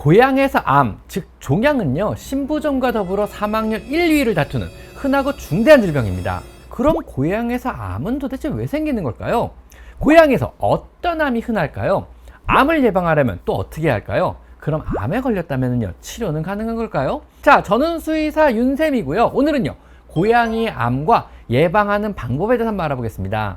고양에서 암, 즉 종양은요, 신부종과 더불어 사망률 1, 2위를 다투는 흔하고 중대한 질병입니다. 그럼 고양에서 암은 도대체 왜 생기는 걸까요? 고양에서 어떤 암이 흔할까요? 암을 예방하려면 또 어떻게 해야 할까요? 그럼 암에 걸렸다면요, 치료는 가능한 걸까요? 자, 저는 수의사 윤쌤이고요. 오늘은요, 고양이 암과 예방하는 방법에 대해서 한번 알아보겠습니다.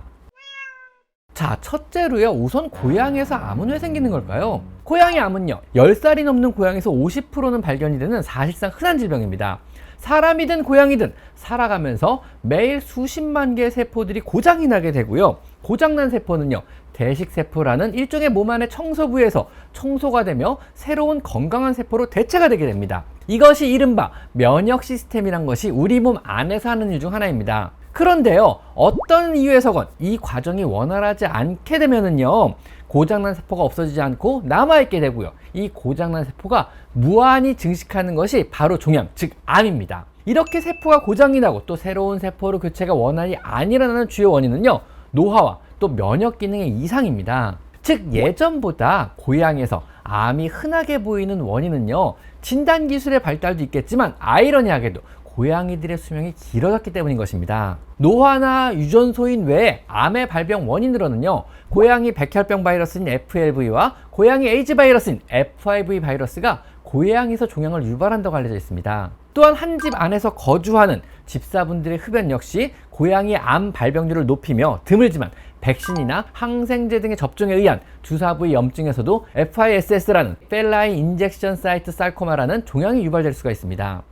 자, 첫째로요, 우선 고양이에서 암은 왜 생기는 걸까요? 고양이 암은요, 10살이 넘는 고양이에서 50%는 발견이 되는 사실상 흔한 질병입니다. 사람이든 고양이든 살아가면서 매일 수십만 개의 세포들이 고장이 나게 되고요. 고장난 세포는요, 대식세포라는 일종의 몸 안의 청소부에서 청소가 되며 새로운 건강한 세포로 대체가 되게 됩니다. 이것이 이른바 면역 시스템이란 것이 우리 몸 안에서 하는 일 중 하나입니다. 그런데요, 어떤 이유에서건 이 과정이 원활하지 않게 되면은요, 고장난 세포가 없어지지 않고 남아있게 되고요. 이 고장난 세포가 무한히 증식하는 것이 바로 종양, 즉 암입니다. 이렇게 세포가 고장이 나고 또 새로운 세포로 교체가 원활히 안 일어나는 주요 원인은요, 노화와 또 면역 기능의 이상입니다. 즉, 예전보다 고양이에서 암이 흔하게 보이는 원인은요, 진단 기술의 발달도 있겠지만 아이러니하게도 고양이들의 수명이 길어졌기 때문인 것입니다. 노화나 유전소인 외에 암의 발병 원인으로는요, 고양이 백혈병 바이러스인 FLV와 고양이 에이즈 바이러스인 FIV 바이러스가 고양이에서 종양을 유발한다고 알려져 있습니다. 또한 한 집 안에서 거주하는 집사분들의 흡연 역시 고양이 암 발병률을 높이며 드물지만 백신이나 항생제 등의 접종에 의한 주사 부위 염증에서도 FISS라는 펠라인 인젝션 사이트 sarcoma라는 종양이 유발될 수가 있습니다.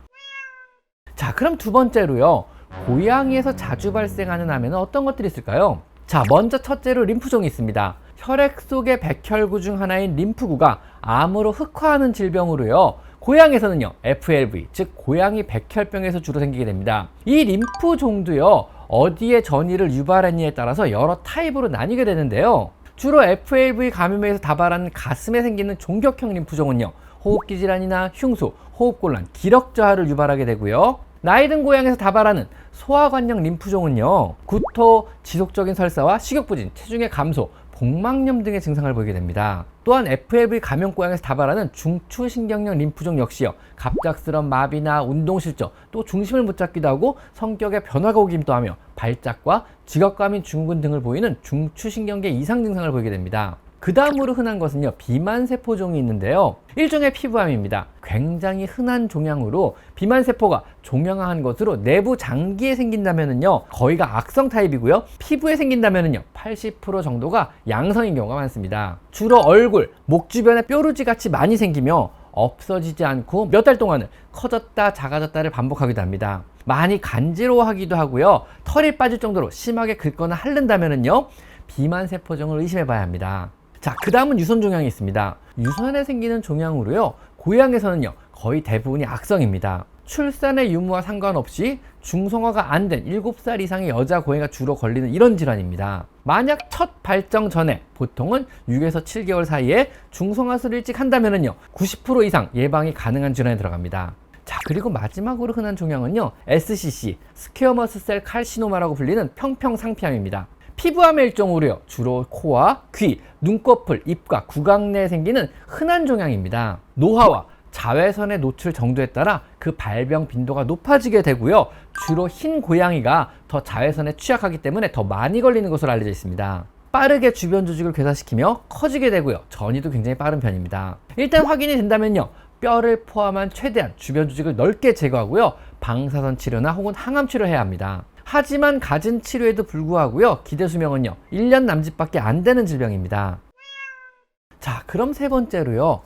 자, 그럼 두 번째로요, 고양이에서 자주 발생하는 암에는 어떤 것들이 있을까요? 자, 먼저 첫째로 림프종이 있습니다. 혈액 속의 백혈구 중 하나인 림프구가 암으로 흑화하는 질병으로요, 고양이에서는요, FLV, 즉 고양이 백혈병에서 주로 생기게 됩니다. 이 림프종도요, 어디에 전이를 유발했느냐에 따라서 여러 타입으로 나뉘게 되는데요, 주로 FLV 감염에 의해서 다발하는 가슴에 생기는 종격형 림프종은요, 호흡기 질환이나 흉수, 호흡곤란, 기력 저하를 유발하게 되고요, 나이든 고양이에서 다발하는 소화관형 림프종은요, 구토, 지속적인 설사와 식욕부진, 체중의 감소, 복막염 등의 증상을 보이게 됩니다. 또한 FLV 감염 고양이에서 다발하는 중추신경형 림프종 역시요, 갑작스런 마비나 운동실조, 또 중심을 못 잡기도 하고 성격의 변화가 오기도 하며 발작과 직업감인 중군 등을 보이는 중추신경계 이상 증상을 보이게 됩니다. 그 다음으로 흔한 것은요, 비만세포종이 있는데요, 일종의 피부암입니다. 굉장히 흔한 종양으로 비만세포가 종양화한 것으로 내부 장기에 생긴다면은요, 거의가 악성 타입이고요, 피부에 생긴다면은요, 80% 정도가 양성인 경우가 많습니다. 주로 얼굴, 목 주변에 뾰루지 같이 많이 생기며 없어지지 않고 몇 달 동안은 커졌다 작아졌다를 반복하기도 합니다. 많이 간지러워하기도 하고요, 털이 빠질 정도로 심하게 긁거나 핥는다면은요, 비만세포종을 의심해 봐야 합니다. 자, 그 다음은 유선종양이 있습니다. 유선에 생기는 종양으로요, 고양이에서는요, 거의 대부분이 악성입니다. 출산의 유무와 상관없이 중성화가 안 된 7살 이상의 여자 고양이가 주로 걸리는 이런 질환입니다. 만약 첫 발정 전에 보통은 6에서 7개월 사이에 중성화술을 일찍 한다면은요, 90% 이상 예방이 가능한 질환에 들어갑니다. 자, 그리고 마지막으로 흔한 종양은요, SCC, 스퀘어머스 셀 칼시노마라고 불리는 평평상피암입니다. 피부암의 일종으로요, 주로 코와 귀, 눈꺼풀, 입과 구강 내에 생기는 흔한 종양입니다. 노화와 자외선의 노출 정도에 따라 그 발병 빈도가 높아지게 되고요, 주로 흰 고양이가 더 자외선에 취약하기 때문에 더 많이 걸리는 것으로 알려져 있습니다. 빠르게 주변 조직을 괴사시키며 커지게 되고요, 전이도 굉장히 빠른 편입니다. 일단 확인이 된다면요, 뼈를 포함한 최대한 주변 조직을 넓게 제거하고요, 방사선 치료나 혹은 항암 치료를 해야 합니다. 하지만 갖은 치료에도 불구하고요, 기대 수명은요, 1년 남짓밖에 안 되는 질병입니다. 자, 그럼 세 번째로요,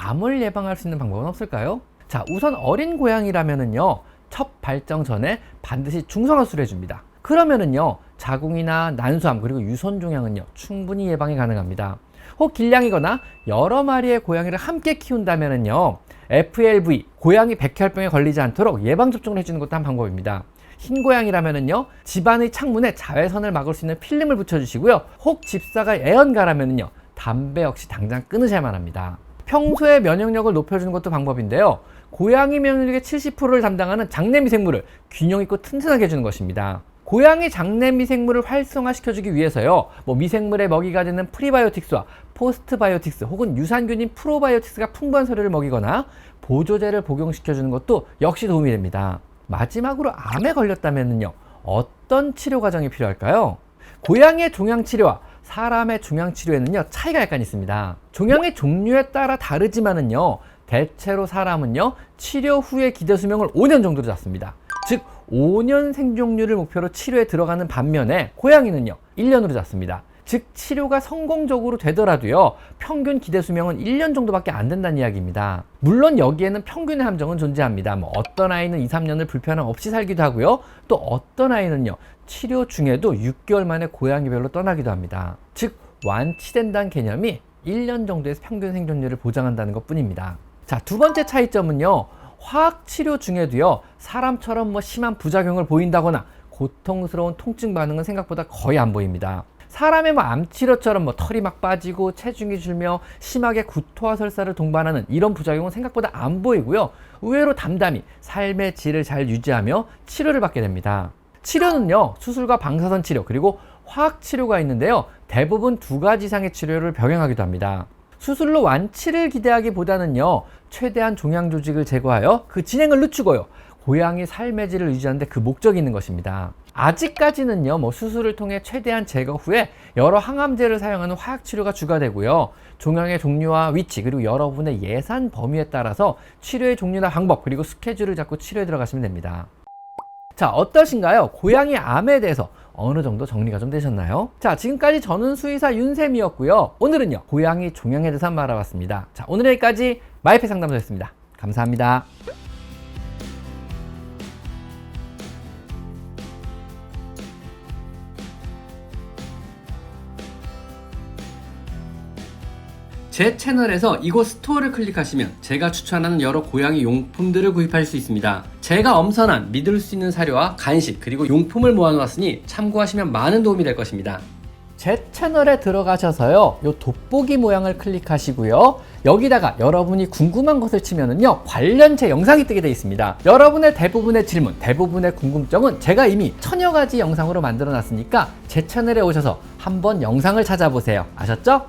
암을 예방할 수 있는 방법은 없을까요? 자, 우선 어린 고양이라면은요, 첫 발정 전에 반드시 중성화술을 해줍니다. 그러면은요, 자궁이나 난소암 그리고 유선종양은요, 충분히 예방이 가능합니다. 혹 길냥이거나 여러 마리의 고양이를 함께 키운다면은요, FLV, 고양이 백혈병에 걸리지 않도록 예방접종을 해주는 것도 한 방법입니다. 흰 고양이라면은요, 집안의 창문에 자외선을 막을 수 있는 필름을 붙여주시고요, 혹 집사가 애언가라면은요, 담배 역시 당장 끊으셔야만 합니다. 평소에 면역력을 높여주는 것도 방법인데요, 고양이 면역력의 70%를 담당하는 장내 미생물을 균형 있고 튼튼하게 해주는 것입니다. 고양이 장내 미생물을 활성화시켜주기 위해서요, 미생물의 먹이가 되는 프리바이오틱스와 포스트바이오틱스 혹은 유산균인 프로바이오틱스가 풍부한 서류를 먹이거나 보조제를 복용시켜주는 것도 역시 도움이 됩니다. 마지막으로 암에 걸렸다면요, 어떤 치료 과정이 필요할까요? 고양이의 종양치료와 사람의 종양치료에는요, 차이가 약간 있습니다. 종양의 종류에 따라 다르지만은요, 대체로 사람은요, 치료 후의 기대수명을 5년 정도로 잡습니다. 즉 5년 생존율을 목표로 치료에 들어가는 반면에 고양이는요 1년으로 잡습니다. 즉 치료가 성공적으로 되더라도요 평균 기대수명은 1년 정도밖에 안 된다는 이야기입니다. 물론 여기에는 평균의 함정은 존재합니다. 어떤 아이는 2, 3년을 불편함 없이 살기도 하고요, 또 어떤 아이는요 치료 중에도 6개월 만에 고양이별로 떠나기도 합니다. 즉 완치된다는 개념이 1년 정도의 평균 생존율을 보장한다는 것 뿐입니다. 자, 두 번째 차이점은요, 화학치료 중에도요 사람처럼 심한 부작용을 보인다거나 고통스러운 통증 반응은 생각보다 거의 안 보입니다. 사람의 암치료처럼 털이 막 빠지고 체중이 줄며 심하게 구토와 설사를 동반하는 이런 부작용은 생각보다 안 보이고요, 의외로 담담히 삶의 질을 잘 유지하며 치료를 받게 됩니다. 치료는요 수술과 방사선 치료 그리고 화학치료가 있는데요, 대부분 2가지 이상의 치료를 병행하기도 합니다. 수술로 완치를 기대하기보다는요 최대한 종양 조직을 제거하여 그 진행을 늦추고요 고양이 삶의 질을 유지하는 데 그 목적이 있는 것입니다. 아직까지는요 수술을 통해 최대한 제거 후에 여러 항암제를 사용하는 화학치료가 주가 되고요, 종양의 종류와 위치 그리고 여러분의 예산 범위에 따라서 치료의 종류나 방법 그리고 스케줄을 잡고 치료에 들어가시면 됩니다. 자, 어떠신가요? 고양이 암에 대해서 어느 정도 정리가 좀 되셨나요? 자, 지금까지 저는 수의사 윤쌤이었고요. 오늘은요 고양이 종양에 대해서 한번 알아봤습니다. 자, 오늘 여기까지 마이펫 상담소였습니다. 감사합니다. 제 채널에서 이곳 스토어를 클릭하시면 제가 추천하는 여러 고양이 용품들을 구입할 수 있습니다. 제가 엄선한 믿을 수 있는 사료와 간식 그리고 용품을 모아놓았으니 참고하시면 많은 도움이 될 것입니다. 제 채널에 들어가셔서요 요 돋보기 모양을 클릭하시고요, 여기다가 여러분이 궁금한 것을 치면은요 관련체 영상이 뜨게 되어 있습니다. 여러분의 대부분의 질문, 대부분의 궁금증은 제가 이미 1000여 가지 영상으로 만들어 놨으니까 제 채널에 오셔서 한번 영상을 찾아보세요. 아셨죠?